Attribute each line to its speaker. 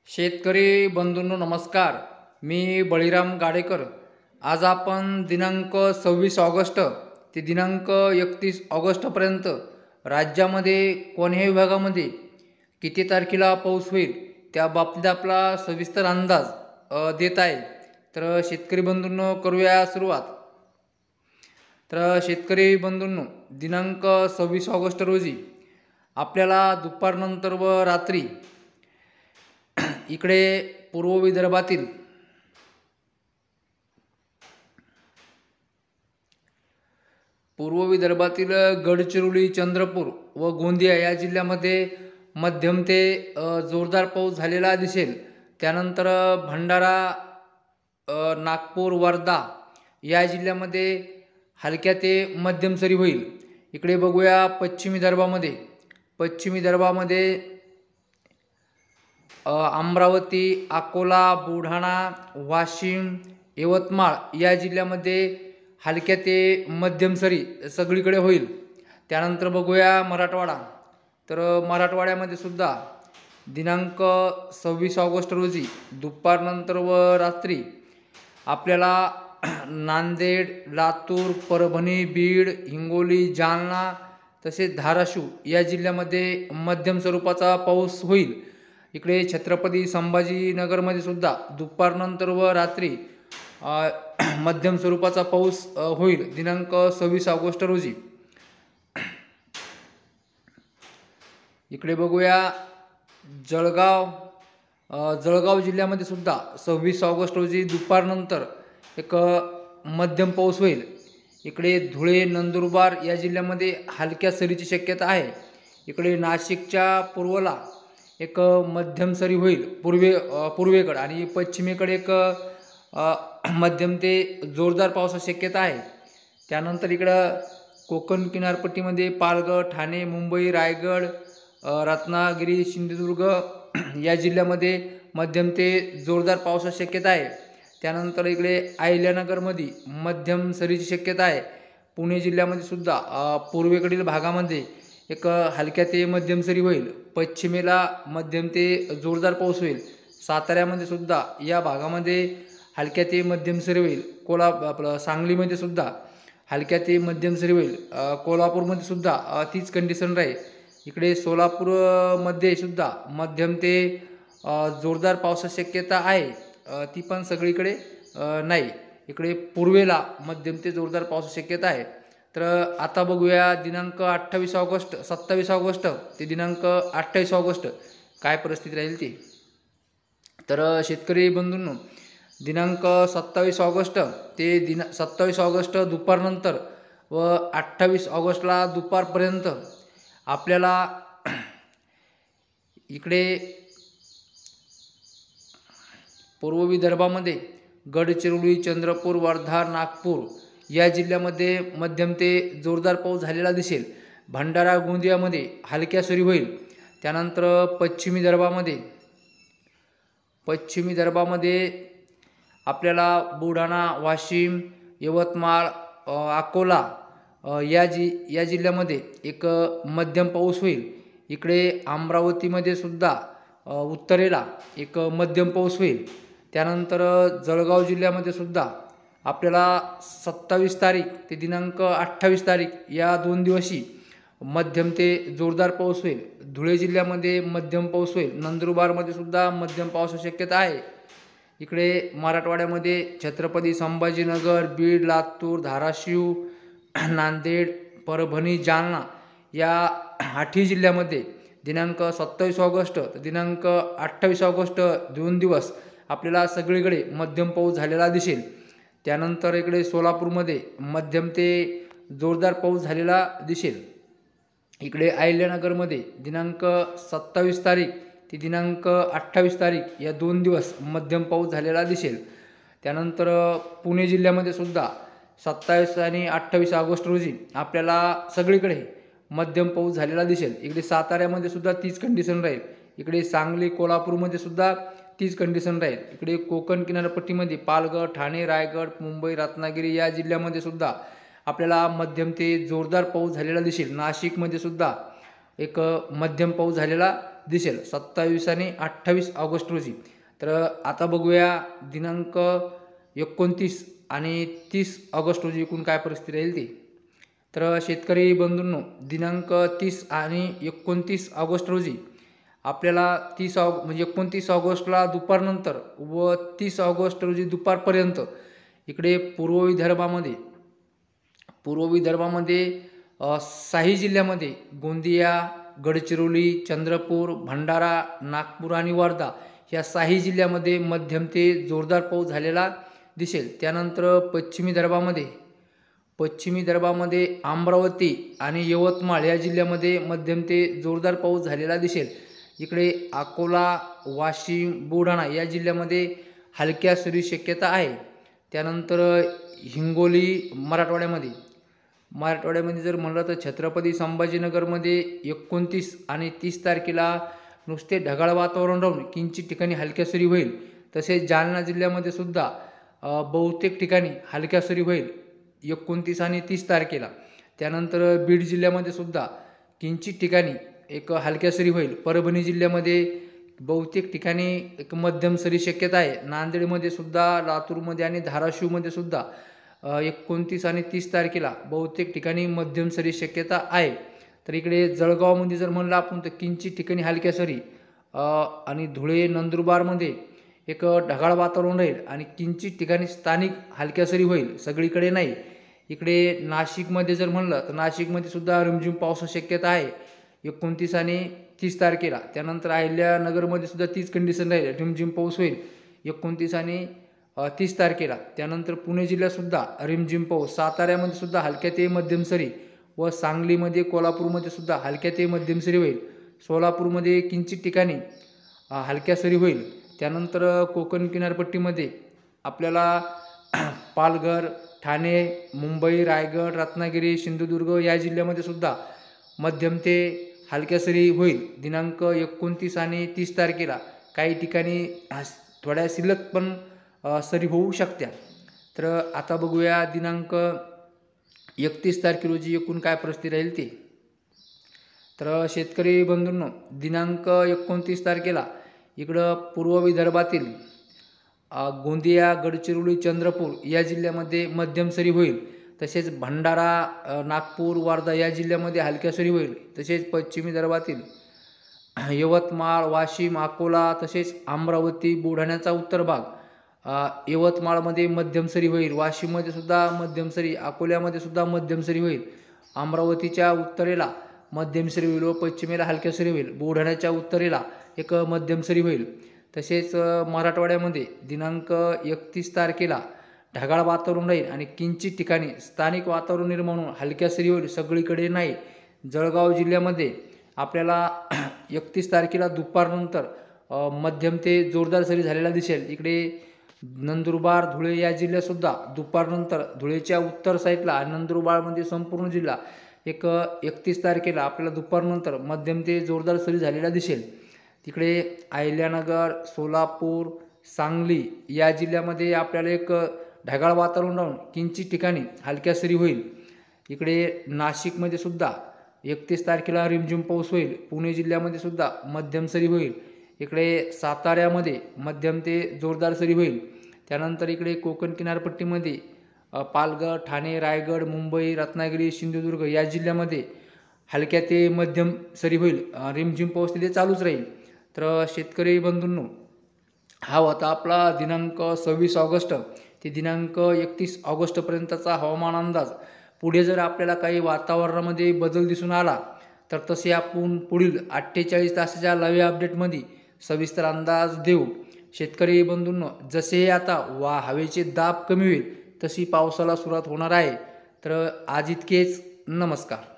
Speaker 1: शेतकरी बंधूंनो नमस्कार. मी बळीराम गाडेकर. आज आपण दिनांक 26 ऑगस्ट ते दिनांक 31 ऑगस्टपर्यंत राज्यामध्ये कोणत्याही विभागामध्ये किती तारखेला पाऊस होईल त्या बाबतीत आपला सविस्तर अंदाज देत आहे. तर शेतकरी बंधूंनो करूया सुरुवात. तर शेतकरी बंधूंनो, दिनांक 26 ऑगस्ट रोजी आपल्याला दुपारनंतर व रात्री इकडे पूर्व विदर्भातील गडचिरोली, चंद्रपूर व गोंदिया या जिल्ह्यामध्ये मध्यम ते जोरदार पाऊस झालेला दिसेल. त्यानंतर भंडारा, नागपूर, वर्धा या जिल्ह्यामध्ये हलक्या ते मध्यम सरी होईल. इकडे बघूया पश्चिम विदर्भामध्ये अमरावती, अकोला, बुलढाणा, वाशिम, यवतमाळ या जिल्ह्यामध्ये हलक्या ते मध्यम सरी सगळीकडे होईल. त्यानंतर बघूया मराठवाडा. तर मराठवाड्यामध्ये सुद्धा दिनांक 26 ऑगस्ट रोजी दुपारनंतर व रात्री आपल्याला नांदेड, लातूर, परभणी, बीड, हिंगोली, जालना तसेच धाराशिव या जिल्ह्यामध्ये मध्यम स्वरूपाचा पाऊस होईल. इकडे छत्रपती संभाजीनगरमध्ये सुद्धा दुपारनंतर व रात्री मध्यम स्वरूपाचा पाऊस होईल दिनांक 26 ऑगस्ट रोजी. इकडे बघूया जळगाव जिल्ह्यामध्ये सुद्धा 26 ऑगस्ट रोजी दुपारनंतर एक मध्यम पाऊस होईल. इकडे धुळे, नंदुरबार या जिल्ह्यामध्ये हलक्या सरीची शक्यता आहे. इकडे नाशिकच्या पूर्वेला एक मध्यम सरी होईल पूर्वेकडे, आणि पश्चिमेकडे एक मध्यम ते जोरदार पावसाची शक्यता आहे. त्यानंतर इकडं कोकण किनारपट्टीमध्ये पालघर, ठाणे, मुंबई, रायगड, रत्नागिरी, सिंधुदुर्ग या जिल्ह्यामध्ये मध्यम ते जोरदार पावसाची शक्यता आहे. त्यानंतर इकडे अहिल्यानगरमध्ये मध्यम सरीची शक्यता आहे. पुणे जिल्ह्यामध्ये सुद्धा पूर्वेकडील भागामध्ये एक हलक्या ते मध्यम सरी होईल. पश्चिमेला मध्यम ते जोरदार पाऊस होईल. साताऱ्यामध्ये सुद्धा या भागामध्ये हलक्या ते मध्यम सरी होईल. सांगलीमध्ये सुद्धा हलक्या ते मध्यम सरी होईल. कोल्हापूरमध्ये सुद्धा तीच कंडिशन राहील. इकडे सोलापूरमध्ये सुद्धा मध्यम ते जोरदार पावसाची शक्यता आहे. ती पण सगळीकडे नाही. इकडे पूर्वेला मध्यम ते जोरदार पावसाची शक्यता आहे. तर आता बघूया दिनांक 27 ऑगस्ट ते दिनांक 28 ऑगस्ट काय परिस्थिती राहील ती. तर शेतकरी बंधूंनो, दिनांक 27 ऑगस्ट दुपारनंतर व 28 ऑगस्टला दुपारपर्यंत आपल्याला इकडे पूर्व विदर्भामध्ये गडचिरोली, चंद्रपूर, वर्धा, नागपूर या जिल्ह्यामध्ये मध्यम ते जोरदार पाऊस झालेला दिसेल. भंडारा, गोंदियामध्ये हलक्या सरी होईल. त्यानंतर पश्चिम विदर्भामध्ये आपल्याला बुलढाणा, वाशिम, यवतमाळ, अकोला या जिल्ह्यामध्ये एक मध्यम पाऊस होईल. इकडे अमरावतीमध्ये सुद्धा उत्तरेला एक मध्यम पाऊस होईल. त्यानंतर जळगाव जिल्ह्यामध्ये सुद्धा आपल्याला 27 तारीख ते दिनांक 28 तारीख या 2 दिवशी मध्यम ते जोरदार पाऊस होईल. धुळे जिल्ह्यामध्ये मध्यम पाऊस होईल. नंदुरबारमध्ये सुद्धा मध्यम पावसाची शक्यता आहे. इकडे मराठवाड्यामध्ये छत्रपती संभाजीनगर, बीड, लातूर, धाराशिव, नांदेड, परभणी, जालना या 8 जिल्ह्यामध्ये दिनांक 27 ऑगस्ट ते दिनांक 28 ऑगस्ट 2 दिवस आपल्याला सगळीकडे मध्यम पाऊस झालेला दिसेल. त्यानंतर इकडे सोलापूरमध्ये मध्यम ते जोरदार पाऊस झालेला दिसेल. इकडे अहिल्यानगरमध्ये दिनांक 27 तारीख ते दिनांक 28 तारीख या 2 दिवस मध्यम पाऊस झालेला दिसेल. त्यानंतर पुणे जिल्ह्यामध्ये सुद्धा 27 आणि 28 ऑगस्ट रोजी आपल्याला सगळीकडे मध्यम पाऊस झालेला दिसेल. इकडे साताऱ्यामध्ये सुद्धा तीच कंडिशन राहील. इकडे सांगली, कोल्हापूरमध्ये सुद्धा तीच कंडिशन राहील. इकडे कोकण किनारपट्टीमध्ये पालघर, ठाणे, रायगड, मुंबई, रत्नागिरी या जिल्ह्यामध्ये सुद्धा आपल्याला मध्यम ते जोरदार पाऊस झालेला दिसेल. नाशिकमध्ये सुद्धा एक मध्यम पाऊस झालेला दिसेल 27 आणि 28 ऑगस्ट रोजी. तर आता बघूया दिनांक 29 आणि 30 ऑगस्ट रोजी एकूण काय परिस्थिती राहील ती. तर शेतकरी बंधूंनो, दिनांक 30 आणि 29 ऑगस्ट रोजी आपल्याला 29 ऑगस्टला दुपारनंतर व 30 ऑगस्ट रोजी दुपारपर्यंत इकडे पूर्व विदर्भामध्ये 6 जिल्ह्यामध्ये गोंदिया, गडचिरोली, चंद्रपूर, भंडारा, नागपूर आणि वर्धा या 6 जिल्ह्यामध्ये मध्यम ते जोरदार पाऊस झालेला दिसेल. त्यानंतर पश्चिमी विदर्भामध्ये अमरावती आणि यवतमाळ या जिल्ह्यामध्ये मध्यम ते जोरदार पाऊस झालेला दिसेल. इकडे अकोला, वाशिम, बुलढाणा या जिल्ह्यामध्ये हलक्या सरी शक्यता आहे. त्यानंतर हिंगोली मराठवाड्यामध्ये जर म्हणलं तर छत्रपती संभाजीनगरमध्ये 29 आणि 30 तारखेला नुसते ढगाळ वातावरण राहून किंचित ठिकाणी हलक्या सरी होईल. तसेच जालना जिल्ह्यामध्ये सुद्धा बहुतेक ठिकाणी हलक्या सरी होईल 29 आणि 30 तारखेला. त्यानंतर बीड जिल्ह्यामध्ये सुद्धा किंचित ठिकाणी एक हलक्या सरी होईल. परभणी जिल्ह्यामध्ये बहुतेक ठिकाणी एक मध्यम सरी शक्यता आहे. नांदेडमध्ये सुद्धा, लातूरमध्ये आणि धाराशिवमध्ये सुद्धा 29 आणि 30 तारखेला बहुतेक ठिकाणी मध्यम सरी शक्यता आहे. तर इकडे जळगावमध्ये जर म्हणलं आपण तर किंचित ठिकाणी हलक्या सरी आणि धुळे, नंदुरबारमध्ये एक ढगाळ वातावरण राहील आणि किंचित ठिकाणी स्थानिक हलक्या सरी होईल, सगळीकडे नाही. इकडे नाशिकमध्ये जर म्हणलं तर नाशिकमध्ये सुद्धा रिमझिम पावसाची शक्यता आहे 29 आणि 30 तारखेला. त्यानंतर अहिल्यानगरमध्ये सुद्धा तीच कंडिशन राहील, रिमझिम पाऊस होईल 29 आणि 30 तारखेला. त्यानंतर पुणे जिल्ह्यातसुद्धा रिमझिम पाऊस, साताऱ्यामध्ये सुद्धा हलक्या ते मध्यम सरी व सांगलीमध्ये, कोल्हापूरमध्ये सुद्धा हलक्या ते मध्यम सरी होईल. सोलापूरमध्ये किंचित ठिकाणी हलक्या सरी होईल. त्यानंतर कोकण किनारपट्टीमध्ये आपल्याला पालघर, ठाणे, मुंबई, रायगड, रत्नागिरी, सिंधुदुर्ग या जिल्ह्यामध्ये सुद्धा मध्यम ते हलक्या सरी होईल दिनांक 29 आणि 30 तारखेला. काही ठिकाणी थोड्या शिल्लक पण सरी होऊ शकत्या. तर आता बघूया दिनांक 31 तारखे रोजी एकूण काय परिस्थिती राहील ती. तर शेतकरी बंधूंनो, दिनांक 29 तारखेला इकडं पूर्व विदर्भातील गोंदिया, गडचिरोली, चंद्रपूर या जिल्ह्यामध्ये मध्यम सरी होईल. तसेच भंडारा, नागपूर, वर्धा या जिल्ह्यामध्ये हलक्या सरी होईल. तसेच पश्चिम विदर्भातील यवतमाळ, वाशिम, अकोला, तसेच अमरावती, बुलढाण्याचा उत्तर भाग, यवतमाळमध्ये मध्यम सरी होईल. वाशिममध्ये सुद्धा मध्यम सरी, अकोल्यामध्ये सुद्धा मध्यम सरी होईल. अमरावतीच्या उत्तरेला मध्यम सरी होईल व पश्चिमेला हलक्या सरी होईल. बुलढाण्याच्या उत्तरेला एक मध्यम सरी होईल. तसेच मराठवाड्यामध्ये दिनांक 31 तारखेला ढगाळ वातावरण राहील आणि किंचित ठिकाणी स्थानिक वातावरण निर्माण होऊन हलक्या सरी होईल, सगळीकडे नाही. जळगाव जिल्ह्यामध्ये आपल्याला 31 तारखेला दुपारनंतर मध्यम ते जोरदार सरी झालेला दिसेल. इकडे नंदुरबार, धुळे या जिल्ह्यातसुद्धा दुपारनंतर धुळेच्या उत्तर साईडला आणि नंदुरबारमध्ये संपूर्ण जिल्हा एक 31 तारखेला आपल्याला दुपारनंतर मध्यम ते जोरदार सरी झालेला दिसेल. तिकडे अहिल्यानगर, सोलापूर, सांगली या जिल्ह्यामध्ये आपल्याला एक ढगाळ वातावरण राहून किंचित ठिकाणी हलक्या सरी होईल. इकडे नाशिकमध्ये सुद्धा 31 तारखेला रिमझिम पाऊस होईल. पुणे जिल्ह्यामध्ये सुद्धा मध्यम सरी होईल. इकडे साताऱ्यामध्ये मध्यम ते जोरदार सरी होईल. त्यानंतर इकडे कोकण किनारपट्टीमध्ये पालघर, ठाणे, रायगड, मुंबई, रत्नागिरी, सिंधुदुर्ग या जिल्ह्यामध्ये हलक्या ते मध्यम सरी होईल. रिमझिम पाऊस तिथे चालूच राहील. तर शेतकरी बंधूंनो, हा होता आपला दिनांक 26 ऑगस्ट ते दिनांक 31 ऑगस्टपर्यंतचा हवामान अंदाज. पुढे जर आपल्याला काही वातावरणामध्ये बदल दिसून आला तर तसे आपण पुढील 48 तासाच्या लाईव्ह अपडेटमध्ये सविस्तर अंदाज देऊ. शेतकरी बंधूंनो, जसे आता हवेचे दाब कमी होईल तशी पावसाला सुरुवात होणार आहे. तर आज इतकेच. नमस्कार.